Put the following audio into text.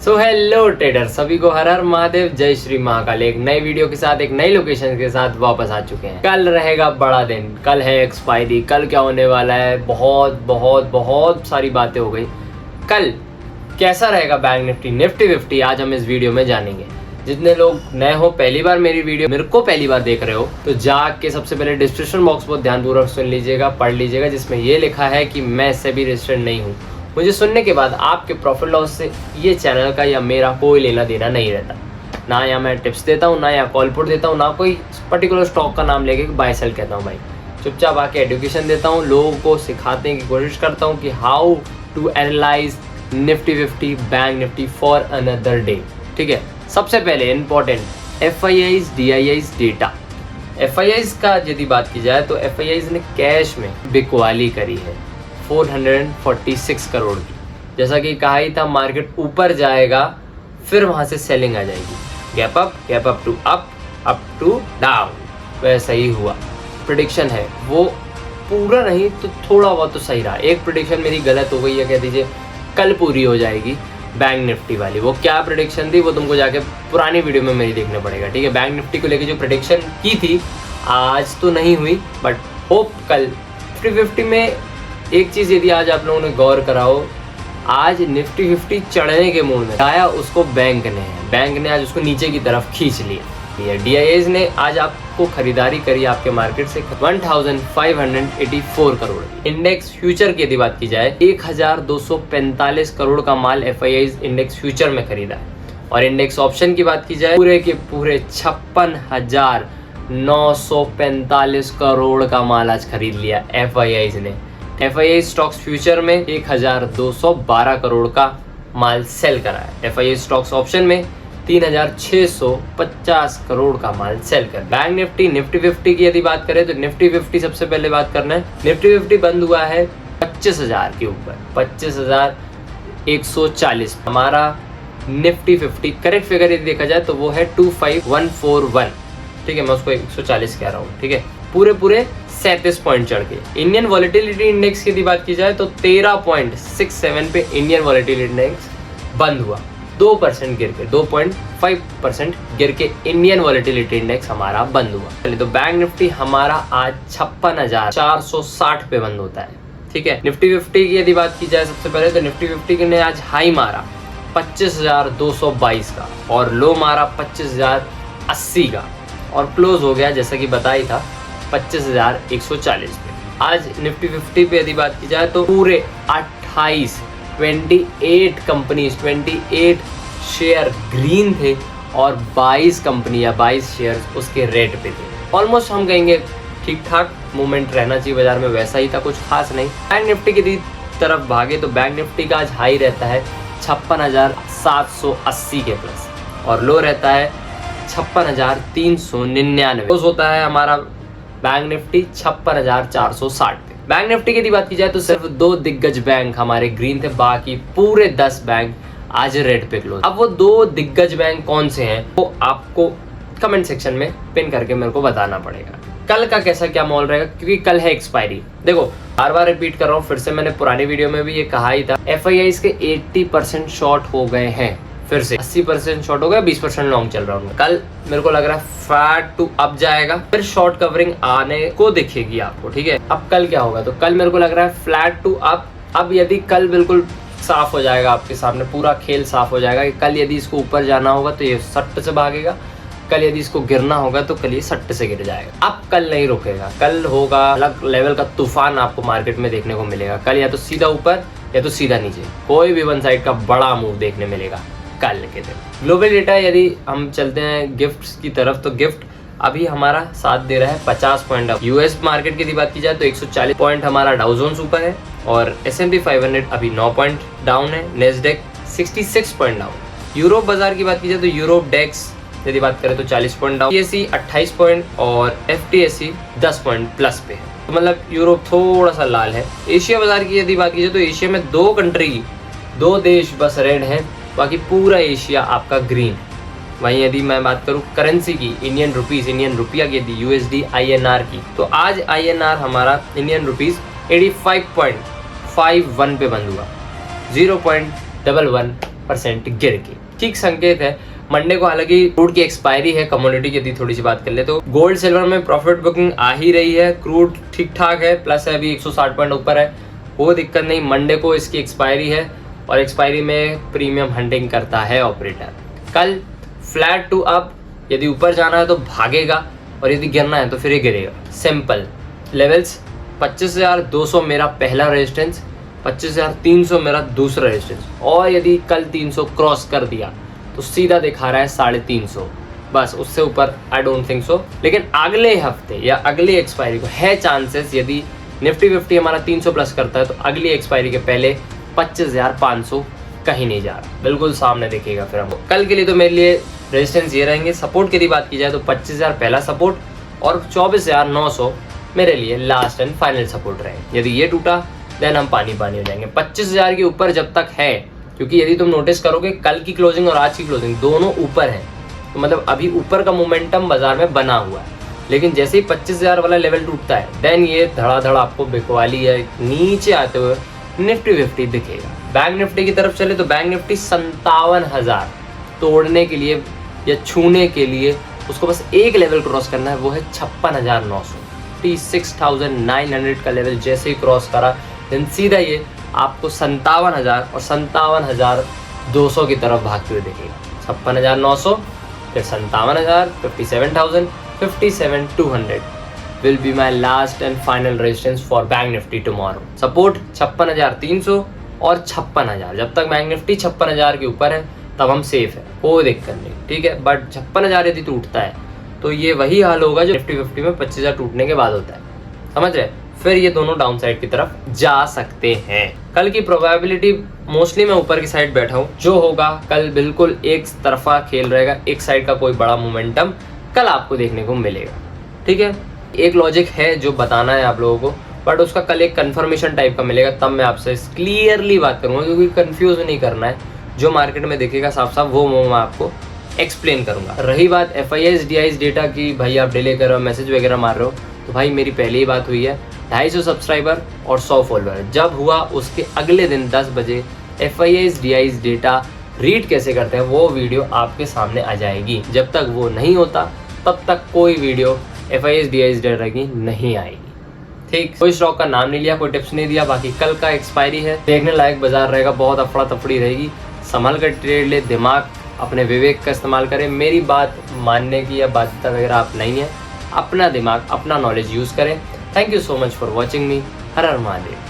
Hello trader, सभी को हर हर महादेव, जय श्री महाकाल। एक नई वीडियो के साथ, एक नई लोकेशन के साथ वापस आ चुके हैं। कल रहेगा बड़ा दिन, कल है एक्सपायरी। कल क्या होने वाला है, बहुत सारी बातें हो गई। कल कैसा रहेगा बैंक निफ्टी, निफ्टी 50, आज हम इस वीडियो में जानेंगे। जितने लोग नए हो, पहली बार मेरे को पहली बार देख रहे हो, तो जाग के सबसे पहले डिस्क्रिप्शन बॉक्स को ध्यानपूर्वक सुन लीजिएगा, पढ़ लीजिएगा, जिसमें ये लिखा है कि मैं सेबी रजिस्टर्ड नहीं हूँ। मुझे सुनने के बाद आपके प्रॉफिट लॉस से ये चैनल का या मेरा कोई लेना देना नहीं रहता। ना या मैं टिप्स देता हूँ, ना या कॉल पुट देता हूँ, ना कोई पर्टिकुलर स्टॉक का नाम लेके बाय सेल कहता हूँ। भाई चुपचाप आके एजुकेशन देता हूँ, लोगों को सिखाने की कोशिश करता हूँ कि how to analyze Nifty 50, bank Nifty for another day. ठीक है, सबसे पहले इम्पोर्टेंट FIIs DIIs डेटा। FIIs का यदि बात की जाए तो FIIs ने कैश में बिकवाली करी है 446 करोड़ की। जैसा कि कहा ही था, मार्केट ऊपर जाएगा फिर वहां से सेलिंग आ जाएगी। Gap up to up to down, वैसा ही हुआ। प्रेडिक्शन है वो पूरा नहीं तो थोड़ा बहुत तो सही रहा। एक प्रेडिक्शन मेरी गलत हो गई है, कह दीजिए कल पूरी हो जाएगी बैंक निफ्टी वाली। वो क्या प्रेडिक्शन थी वो तुमको जाके पुरानी वीडियो में मेरी देखना पड़ेगा। ठीक है, बैंक निफ्टी को लेकर जो प्रेडिक्शन की थी आज तो नहीं हुई, बट होप कल निफ्टी 50 में एक चीज़ यदि आज आप लोगों ने गौर कराओ, आज निफ्टी 50 चढ़ने के मूड में आया, उसको बैंक ने आज उसको नीचे की तरफ खींच लिया। DIIs ने आज आपको खरीदारी करी आपके मार्केट से 1584 करोड़। इंडेक्स फ्यूचर की यदि बात की जाए 1245 करोड़ का माल FIIs इंडेक्स फ्यूचर में खरीदा है। और इंडेक्स ऑप्शन की बात की जाए पूरे के पूरे 56,945 करोड़ का माल आज खरीद लिया FIIs ने। FII स्टॉक्स फ्यूचर में 1212 करोड़ का माल सेल करा है। FII स्टॉक्स ऑप्शन में 3650 करोड़ का माल सेल कर। बैंक निफ्टी 50 की यदि बात करें तो निफ्टी 50 सबसे पहले बात करना है। निफ्टी 50 बंद हुआ है 25,000 के ऊपर, 25,140। हमारा निफ्टी 50 करेक्ट फिगर यदि देखा जाए तो वो है 25141। ठीक है, मैं उसको 140 कह रहा हूँ। ठीक है, पूरे 37 पॉइंट चढ़ के। इंडियन वॉलेटिलिटी इंडेक्स की बात की जाए तो 13.67 पे इंडियन वॉलेटिलिटी इंडेक्स बंद हुआ। 2% गिर के, 2.5% गिर के इंडियन वॉलेटिलिटी इंडेक्स हमारा बंद हुआ। चलिए, तो बैंक निफ्टी हमारा आज 56,460 पे बंद होता है। ठीक है, निफ्टी 50 की यदि बात की जाए सबसे पहले तो निफ्टी 50 ने आज हाई मारा 25,222 का और लो मारा 25,080 का और क्लोज हो गया जैसा कि बताया था 25,140 पे। आज निफ्टी 50 पे यदि बात की जाए तो पूरे 28 कंपनीज, 28 शेयर ग्रीन थे और 22 कंपनी या 22 शेयर उसके रेड पे थे। ऑलमोस्ट हम कहेंगे ठीक ठाक मूवमेंट रहना चाहिए बाजार में, वैसा ही था, कुछ खास नहीं। बैंक निफ्टी की तरफ भागे तो बैंक निफ्टी का आज हाई रहता है 56,780 के प्लस और लो रहता है 56,399। क्लोज होता है हमारा बैंक निफ्टी 56,460 पे। बैंक निफ्टी की बात की जाए तो सिर्फ 2 दिग्गज बैंक हमारे ग्रीन थे, बाकी पूरे 10 बैंक आज रेड पे क्लोज। अब वो 2 दिग्गज बैंक कौन से हैं वो आपको कमेंट सेक्शन में पिन करके मेरे को बताना पड़ेगा। कल का कैसा क्या माहौल रहेगा, क्योंकि कल है एक्सपायरी। देखो, बार रिपीट कर रहा हूँ, फिर से मैंने पुरानी वीडियो में भी ये कहा ही था, FIIs के 80% शॉर्ट हो गए हैं, फिर से 80% शॉर्ट हो गया, 20% लॉन्ग चल रहा हूँ। कल मेरे को लग रहा है फ्लैट टू अप जाएगा, फिर शॉर्ट कवरिंग आने को दिखेगी आपको। ठीक है, अब कल क्या होगा, तो कल मेरे को लग रहा है फ्लैट टू अप। अब यदि कल बिल्कुल साफ हो जाएगा, आपके सामने पूरा खेल साफ हो जाएगा कि कल यदि इसको ऊपर जाना होगा तो ये सट्ट से भागेगा, कल यदि इसको गिरना होगा तो कल ये सट्ट से गिर जाएगा। अब कल नहीं रुकेगा, कल होगा अलग लेवल का तूफान आपको मार्केट में देखने को मिलेगा। कल या तो सीधा ऊपर या तो सीधा नीचे, कोई भी वन साइड का बड़ा मूव देखने मिलेगा कल के दिन। ग्लोबल डेटा यदि हम चलते हैं गिफ्ट्स की तरफ तो गिफ्ट अभी हमारा साथ दे रहा है 50 पॉइंट अप। US मार्केट की बात की जाए तो 140 पॉइंट हमारा डाउ जोन्स ऊपर है और S&P 500 अभी 9 पॉइंट डाउन है। Nasdaq 66 point down. यूरोप बाजार की बात की जाए तो यूरोप डेक्स यदि बात करें तो 40 पॉइंट डाउन, CAC 28 पॉइंट और FTSE 10 पॉइंट प्लस पे है। तो मतलब यूरोप थोड़ा सा लाल है। एशिया बाजार की यदि बात की जाए तो एशिया में 2 देश बस रेड है, बाकी पूरा एशिया आपका ग्रीन। वहीं यदि मैं बात करूं करेंसी की, इंडियन रुपया की यदि USD INR की, तो आज INR हमारा इंडियन रुपीस 85.51 पे बंद हुआ, 0.11 5% गिर के। ठीक संकेत है। मंडे को हालांकि क्रूड की एक्सपायरी है। कमोडिटी की यदि थोड़ी सी बात कर ले तो गोल्ड सिल्वर में प्रॉफिट बुकिंग आ ही रही है। क्रूड ठीक ठाक है, प्लस है, अभी 160 पॉइंट ऊपर है, वो दिक्कत नहीं। मंडे को इसकी एक्सपायरी है और एक्सपायरी में प्रीमियम हंटिंग करता है ऑपरेटर। कल फ्लैट टू अप, यदि ऊपर जाना है तो भागेगा और यदि गिरना है तो फिर ये गिरेगा। सिंपल लेवल्स 25,200 मेरा पहला रेजिस्टेंस, 25,300 मेरा दूसरा रेजिस्टेंस, और यदि कल 300 क्रॉस कर दिया तो सीधा दिखा रहा है 350, बस उससे ऊपर आई डोंट थिंक सो। लेकिन अगले हफ्ते या अगली एक्सपायरी को है चांसेस, यदि निफ्टी 50 हमारा 300 प्लस करता है तो अगली एक्सपायरी के पहले 25,500 कहीं नहीं जा रहा, बिल्कुल सामने दिखेगा फिर हमको। कल के लिए तो मेरे लिए रेजिस्टेंस ये रहेंगे। सपोर्ट की यदि बात की जाए तो 25,000 पहला सपोर्ट और 24,900 मेरे लिए लास्ट एंड फाइनल सपोर्ट रहे। यदि ये टूटा देन हम पानी पानी हो जाएंगे। 25,000 के ऊपर जब तक है, क्योंकि यदि तुम नोटिस करोगे कल की क्लोजिंग और आज की क्लोजिंग दोनों ऊपर है, तो मतलब अभी ऊपर का मोमेंटम बाजार में बना हुआ है। लेकिन जैसे ही 25,000 वाला लेवल टूटता है देन ये धड़ाधड़ आपको बिकवाली है नीचे आते हुए निफ्टी 50 दिखेगा। बैंक निफ्टी की तरफ चले तो बैंक निफ्टी 57,000 तोड़ने के लिए या छूने के लिए उसको बस एक लेवल क्रॉस करना है, वो है 56,900। 56,900 का लेवल जैसे ही क्रॉस करा देन सीधा ये आपको 57,000 और 57,200 की तरफ भागते हुए दिखेगा। 56,900 फिर 57,000, 57,000, 57,200 will be my last and final resistance for bank Nifty tomorrow। Support 56,300 और 56,000। जब तक बैंक निफ्टी 56,000 के ऊपर है तब हम सेफ है, कोई दिक्कत नहीं, ठीक है। बट 56,000 यदि टूटता है तो ये वही हाल होगा जो निफ्टी 50 में 25,000 टूटने के बाद होता है, समझ रहे। फिर ये दोनों डाउन साइड की तरफ जा सकते हैं। कल की प्रोबेबिलिटी मोस्टली मैं ऊपर की साइड बैठा हूँ, जो होगा कल बिल्कुल एक तरफा खेल रहेगा, एक साइड का कोई बड़ा मोमेंटम कल आपको देखने को मिलेगा, ठीक है। एक लॉजिक है जो बताना है आप लोगों को, बट उसका कल एक कंफर्मेशन टाइप का मिलेगा, तब मैं आपसे क्लियरली बात करूंगा, क्योंकि कंफ्यूज नहीं करना है। जो मार्केट में दिखेगा साफ साफ वो मैं आपको एक्सप्लेन करूंगा। रही बात FIIs DIs डेटा की, भाई आप डिले कर रहे हो, मैसेज वगैरह मार रहे हो, तो भाई मेरी पहले ही बात हुई है, 250 सब्सक्राइबर और 100 फॉलोअर जब हुआ उसके अगले दिन 10 बजे FIIs DIs डेटा रीड कैसे करते हैं वो वीडियो आपके सामने आ जाएगी। जब तक वो नहीं होता तब तक कोई वीडियो FIIs DIs डेटा की नहीं आएगी, ठीक। कोई स्टॉक का नाम नहीं लिया, कोई टिप्स नहीं दिया। बाकी कल का एक्सपायरी है, देखने लायक बाजार रहेगा, बहुत अफड़ा तफड़ी रहेगी, संभल कर ट्रेड ले, दिमाग अपने विवेक का इस्तेमाल करें। मेरी बात मानने की या बाध्यता वगैरह आप नहीं है, अपना दिमाग अपना नॉलेज यूज़ करें। Thank you so much for watching me. Her her Mahadev.